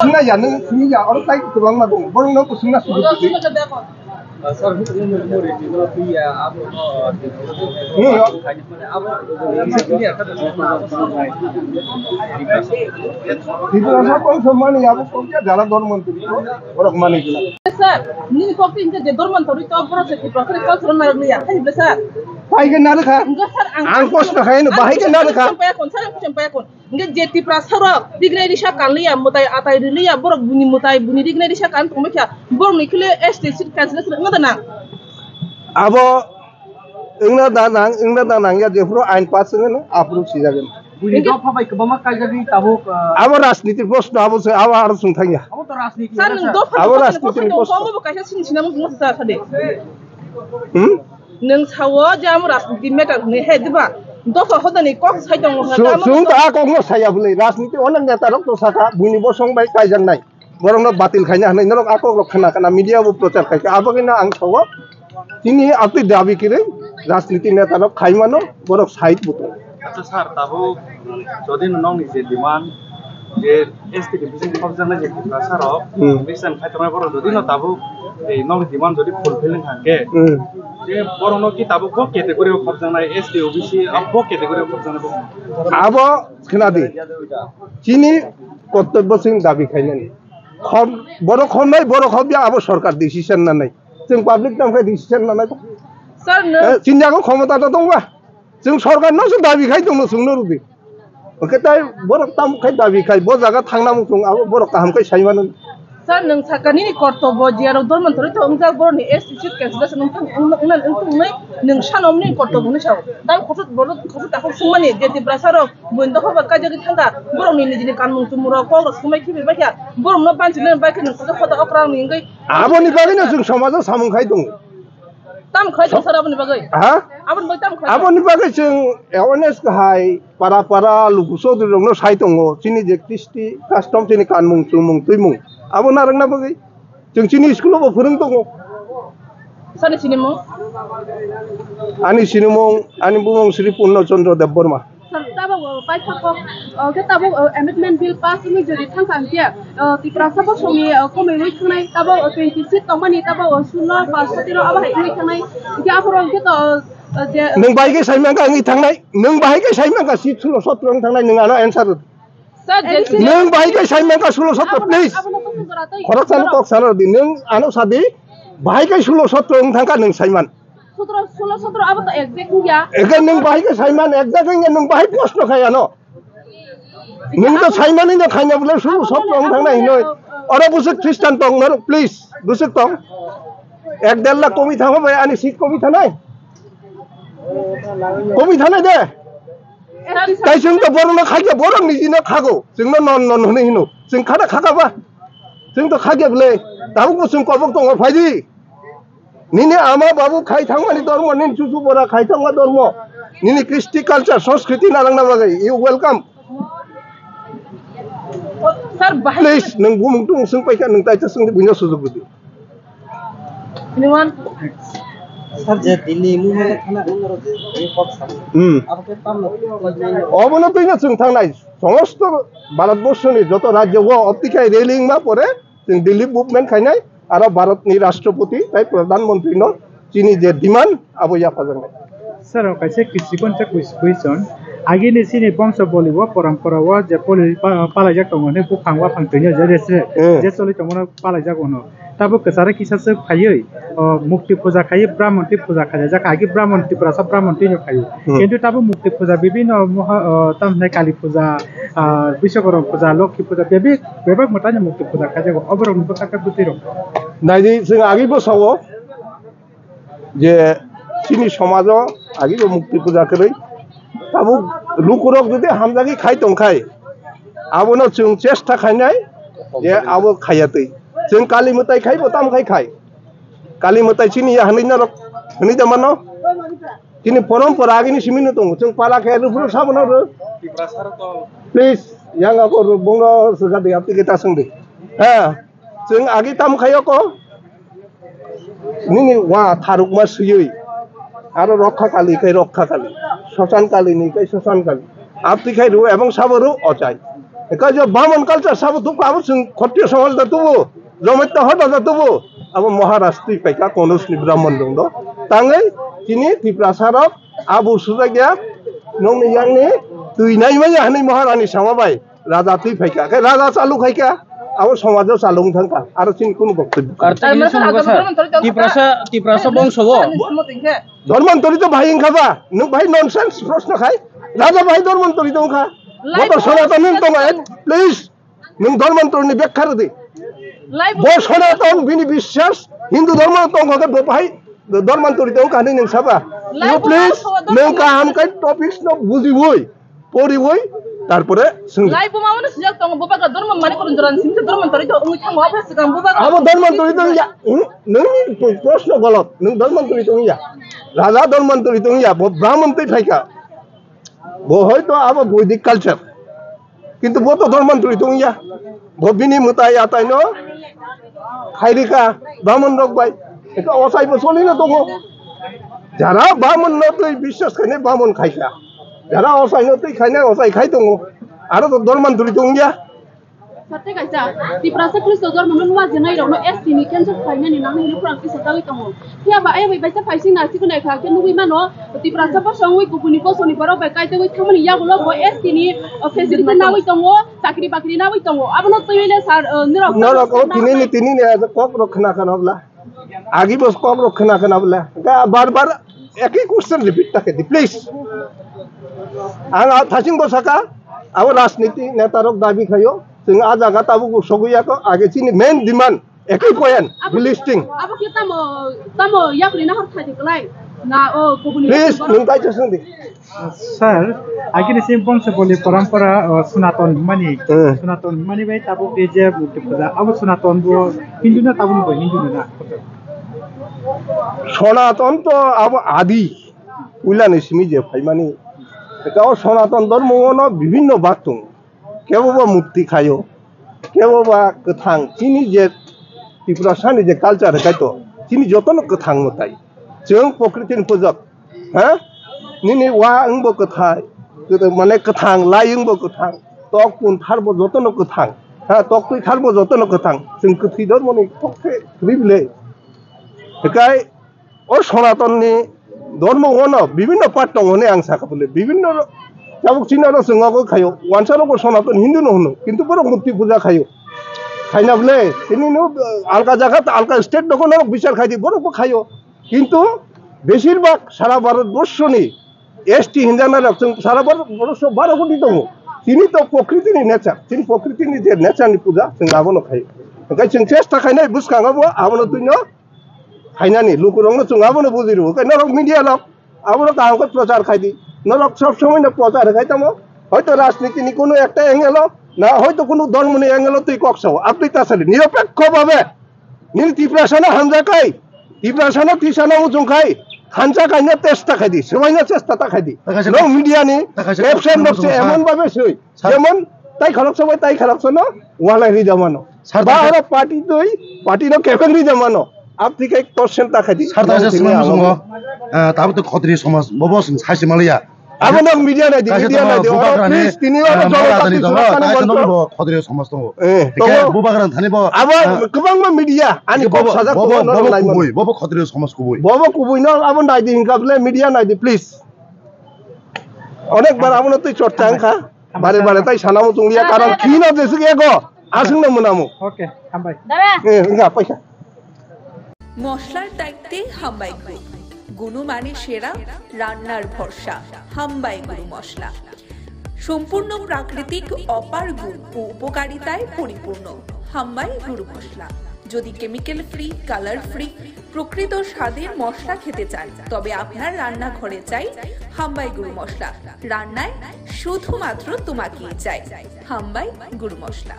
Sungna ya nung sini ya orang tai tulang na dong. Borong nang sungna sudah tu. Sir, umur itu lebih ya apa? Itu rasa kau semua ni aku kau क्या jalan dorm मंत्री orang mana gila. Sir, ni kau tu ingat jadi dorm मंत्री tu apa sih? Proses kau suruh naik ni ya? Kan ibu sir. Baik kan nak kah? Enggak sir, Angkos nak kah ini baik kan nak kah? Sampai akun. Enggak jadi prasara. Dignai di syakan liya, mutai atai liya, borok bunyi dignai di syakan tu macam borok ni kile STC cancel enggak tenang. Abo ingna danang ya jepro ain pas dengan approve sih jagan. Bunyi kau apa baik kebamak kaja di tabuk. Abo rasniti post abo se abo harus suntang ya. Kamu tuh rasniti. Sir, nung Abo rasniti post. kamu bukan sih sini namun nggak sah tadi. Nung sawo jamu rasniti meter ni head ba. Dosa hoda ni kok saya dong. Sung tak aku nggak saya boleh rasniti orang yang taruh tu saka bunyi bosong baik kajang naik. Borong nak batil kayaknya, nak aku kena media bu protes kayak apa kena ang sawo. Ini apa dabi kira राजनीति नेता लोग खाई मानो बरफ side बुतो अच्छा sir तबो যদি নং নিজে ডিমান্ড যে এসটি ডিভিশন খবজানা যে সর মিশন খাইতমা বড় যদি ন তাবো এই নং ডিমান্ড যদি ফুলফিলিং থাকে যে বড় ন কি তাবো ক ক্যাটাগরি খবজানা এসটি ওবিসি আব ক্যাটাগরি খবজানা আবো খেনাদি চিনি কর্তব্য সিং দাবি খাইলেন খব বড় খব নাই বড় খব যা আবো সরকার ডিসিশন না নাই जों পাবলিক নামকে ডিসিশন না নাই Sir, চিন্তাকে ক্ষমতা তো দংবা जों सरकारनावसो दाबि खाय दङ सोंनो रुबि ओंखाय बरक तामखाय दाबि खाय ब जागा थांनामु जों आबो बरक काहामखाय सायमानो Sir, nung sakani ni kortobo jiaro dorm मंत्री तो उनका board ni STC cancel nung shanom ni kortobo ni saw dan khosut bodo khosut takut semua ni jadi berasaro bundo hoba kaja ki thanga borong ni ni kan mung tumuro ko sumai ki ba ya borong no banci len ba ki nung khota okrang ni ngai आबो नि बागैनो जों समाजाव सामुंखाय दङ tam khai to sar abni bagai ha abon bai tam khai आबो नि बागै जों एवारनेस गाहाय पारा लुगुसो दंनो साइ दङ चिनि जे क्रिस्टि कास्टम चिनि कानमुं चुमुं तुइमुं आबो नारंना बागै जों चिनि स्कुलाव फोरों दङ sani sinimo आनि सिनेमुं आनि बुमुं श्री पूर्ण चंद्र देव Burma Tabo pai thako ke tabo amendment bill pass ini jadi thangkang dia ti prasa bo somi komei thanai tabo 26 tongmani tabo suno pass tiro aba hai thanai ki aporong ke to नों बाहायगे साइमांगा आंनि थांनाय नों बाहायगे साइमांगा सि 16 थांनाय नों आनो answer sir jadi नों बाहायगे साइमांगा 16 please खरक सानो कक सानो दि नों आनो सादि बाहायगे 16 थांगा नों साइमान 16 aba to exact ya एगे नों बाहायगे साइमान एक्जाक्ट नों बाहाय प्रश्न खाया न नों तो साइमाननि न खायना बोले 16 थांनाय न अरे बुसे ख्रिस्टान दं न प्लिज बुसे दं 1.5 लाख कमि थांबाय आनि सिट कमि थानाय कमि थानाय दे ताइ जों तो बरन खागे बरन निजिनो खागौ जोंनो नन होनो हिनो जों खादा खागाबा जों तो खागे बोले दाबो जों कबक दङ फायदि निने आमा बाबु खाय थांमानि धर्म निन सुसु बरा खाय थांमा धर्म निनि क्रिस्टि कालचार संस्कृति नालांना बागै यु वेलकाम sir bahai प्लिज नों बुमुं दङ जों पाइका नों ताइता जों बुइनो सुजुग बुदि anyone सर जे दिल्ली मुमे थाना उनरो जे रिपोर्ट सा अब के ताम অবনো তৈনা जों थांनाय समस्त भारतबर्षनि যত রাজ্য অতিকায় রেলিং मा পরে जों दिल्ली मुभमेन्ट खायनाय आरो भारतनि राष्ट्रपति ताइ प्रधानमन्त्री न चिनि जे डिमान्ड आबो या फाजंनाय सर कैसे किसी कौन-सा क्वेश्चन आगे ने सिने वंश बोलिबो परंपरा व जे पोलि पालाजा तंगने को फांगवा फांगतैनो जेरेसे जे चलि तंगनो पालाजा गनो ताबो कसारे किसासे खायै मुक्ति पूजा खायै ब्राह्मणति पूजा खायै जा आगे ब्राह्मणति पूजा सब ब्राह्मणति न खायै किंतु ताबो मुक्ति पूजा विभिन्न तमने काली पूजा विश्वकर्मा पूजा लक्ष्मी पूजा बेबे मताने मुक्ति पूजा खायै अबरन बकाका बुतिरो नायदि जों आगैबो सावो जे चिनि समाजाव आगैबो मुक्ति पूजा करै ताबो लुकुरक जुदि हामजागि खाय दंखाय आबोनो जों चेष्टा खायनाय जे आबो खायातै जों काली मताय खाय बताम खाय काली मताय चिनि हानैना रक हनै दमानो किनि परम्परा आगैनि सिमिनो दं जों पाला खाय रुफुर साबनो प्लिज यांगा को बंग सुगादि आपति गेता संदि जों आगै ताम खायो को निनि वा थारुक मा सुयै आरो रक्षा काली श्मशान काली नि श्मशान काली आपति खाय रु एवं साबरु अचाय একা যে বামন কালচার সাবো তুকো আবো जों ক্ষত্রিয় সমাজ দা তুবো জমিতে হতা দা তুবো আবো মহারাষ্ট্র পাইকা কনসনি ব্রাহ্মণ দং দ তাঙ্গै চিনি ত্রিপ্রাসারক আবু সুজাগিয়া नंनि यांनि तुइनाय माया हनै महारानी सामाबाय राजा तुइ फाइका के राजा चालू खाइका अब समाजो चालुं थांका आरो चिन कुनु बक्तब्य कार्तिक सुनगो सर तिप्रासा बंशबो धर्मान्तरी तो भाई इंखाबा नों भाई ननसेन्स प्रश्न खाय राजा भाई धर्मान्तरी दंखा बतर सनातन नों दङ प्लिज नों धर्मान्तरनि व्याख्या दे बो सनातन बिनि বিশ্বাস हिन्दू धर्म दंखा के भाई धर्मान्तरी दंखा नै नों साबा You please नों काहाम काय टपिक्स न बुझिबोय पढिबोय तारपरे सों लाई बुमावनो सिजाक तंग बुबागा धर्म माने करन जरान सिमसे धर्मान्तरी तो उइ थांग वाफास गाम बुबागा अब धर्मान्तरी दं या नोंनि प्रश्न गलत नों धर्मान्तरी दं या राजा धर्मान्तरी दं या ब्राह्मण तै फाइका बो हयतो अब वैदिक कालचार किन्तु बो तो धर्मान्तरी दं या बो बिनि मुताय आताय न खाइरिका ब्राह्मण रक बाय एतो असाइबो सलिनो दङ যারা বামন নতই বিশ্বাস খাইনে বামন খাইছা যারা অসাই নতই খাইনে অসাই খাই দङ आरो तो धर्मान्तरी दं या सत्य कायसा तिप्रासा क्रिस्त धर्म मन वाजे नाय रनो एसटी नि केन्सर फाइनानि ना हिनि फ्रांकि सदागै तमो थियाबा आय बै बायसा फाइसिं नासि कुनाय खा के नुबै मानो तिप्रासा पसंगै गुबुनि पसनि बरो बाय कायते बै खामानि यागुलो बो एसटी नि फेसिलिटी नावै तमो चाकरी बाकरी नावै तमो आबनो तयले सार नरक तिनि कक रखना कनबला आगे बस कक रखना कनबला बार-बार एक ही क्वेश्चन रिपीट ताके दि प्लीज आं थासिं बसाका अब राजनीति नेतारक दाबी खायो जों आ जागा ताबु सगैयाको आगे चिनि मेन डिमान्ड एकै पॉइंट लिस्टिंग अब के तमो याकरि ना हर थादिकलाय ना ओ गुबुनि प्लीज नों कायसो सोंदि सर आगे सिम बंश बोली परंपरा सनातन मानी बाय ताबु बेजे मुक्ति पूजा अब सनातन बो हिंदू ना ताबु बो हिंदू ना सनातन तो अब आदि उलानि सिमि जे फाइमानि एकाव सनातन धर्मनो विभिन्न बात दं केवबा मुक्ति खायो केवबा गोथां चिनि जे तिप्रासानि जे कालचार गायतो चिनि जतन गोथां मताय जों प्रकृतिनि फुजक हा निनि वा अंबो गोथाय माने गोथां लायंबो गोथां तक पुन थारबो जतन गोथां हा तक तुइ थारबो जतन गोथां जों गोथै धर्मनि पक्षे रिबले एकाय ओ सनातननि धर्मनो विभिन्न पार्ट दं होने आं साखाबले विभिन्न जाबुक चिनारो जोंगाबो खायो वानसारबो सनातन हिंदू न होनो किन्तु बरो मूर्ति पूजा खायो खाइनाबले तिनिनो आलगा जागा आलगा स्टेट दको न बिचार खाइदि बरोबो खायो किन्तु बेशिरभाग सारा भारतबर्षनि एसटी हिंजाना जों सारा भारतबर्ष 12 कोटी दङ तिनि तो प्रकृतिनि नेचार तिनि प्रकृतिनि जे नेचारनि पूजा जों आबोनो खायो ओंखाय जों चेष्टा खाइनाय बुसखाङाबो आबोनो तुइनो खाइनानि लुकुरंनो जों आबोनो बुजिरो ओंखाय नरक मिडिया लक आबोनो कामको प्रचार खाइदि नरक सब समय न प्रचार खाइतामो হয়তো রাজনীতিনি কোনো একটা অ্যাঙ্গেল না হয়তো কোনো ধর্মনি অ্যাঙ্গেল তুই কক্সাও আপনি তাছাড়া নিরপেক্ষভাবে নীল তিপ্রাসানা হামজা খাই তিপ্রাসানা তিসানা উজুং খাই হামজা খাইনা চেষ্টা খাইদি সবাইনা চেষ্টাটা খাইদি নং মিডিয়ানি ওয়েবসাইট বক্সে এমন ভাবে সই যেমন তাই খারাপ সবাই তাই খারাপ শোনো ওয়ালাই রিজামানো বা আর পার্টি নো ক্যাপ্টেন রিজামানো আপনি কে কোশ্চেন তা খাইদি সারদাসে সুমঙ্গ তাবো তো ক্ষত্রিয় সমাজ ববস সাইসি মালিয়া अब नों मीडिया नायदि प्लिज तिनियो जनजाति सुरक्षानि खद्रियो समाज दङ बुबाग्रान थानिबो अब गोबां मीडिया आनि कब साजा बबो खद्रियो समाज कुबोय बबो कुबोयनो अब नायदि हिंगाबले मीडिया नायदि प्लिज अनेक बार आबनो तै चर्चा आंखा बारे बारे ताइ सानामु जोंलिया कारण खिनो देसु एगो आसुंनो मोनामु ओके हामबाय हिंगा पैसा মশলার দায়িত্বে হামবাই গ্রুপ গুণমানে সেরা রান্নার ভরসা হামবাই গুরু মশলা সম্পূর্ণ প্রাকৃতিক অপার গুণ ও উপকারিতায় পরিপূর্ণ হামবাই গুরু মশলা যদি কেমিক্যাল ফ্রি কালার ফ্রি প্রকৃত স্বাদের মশলা খেতে চান তবে আপনার রান্নাঘরে চাই হামবাই গুরু মশলা রান্নায় শুধুমাত্র তোমাকেই চাই হামবাই গুরু মশলা।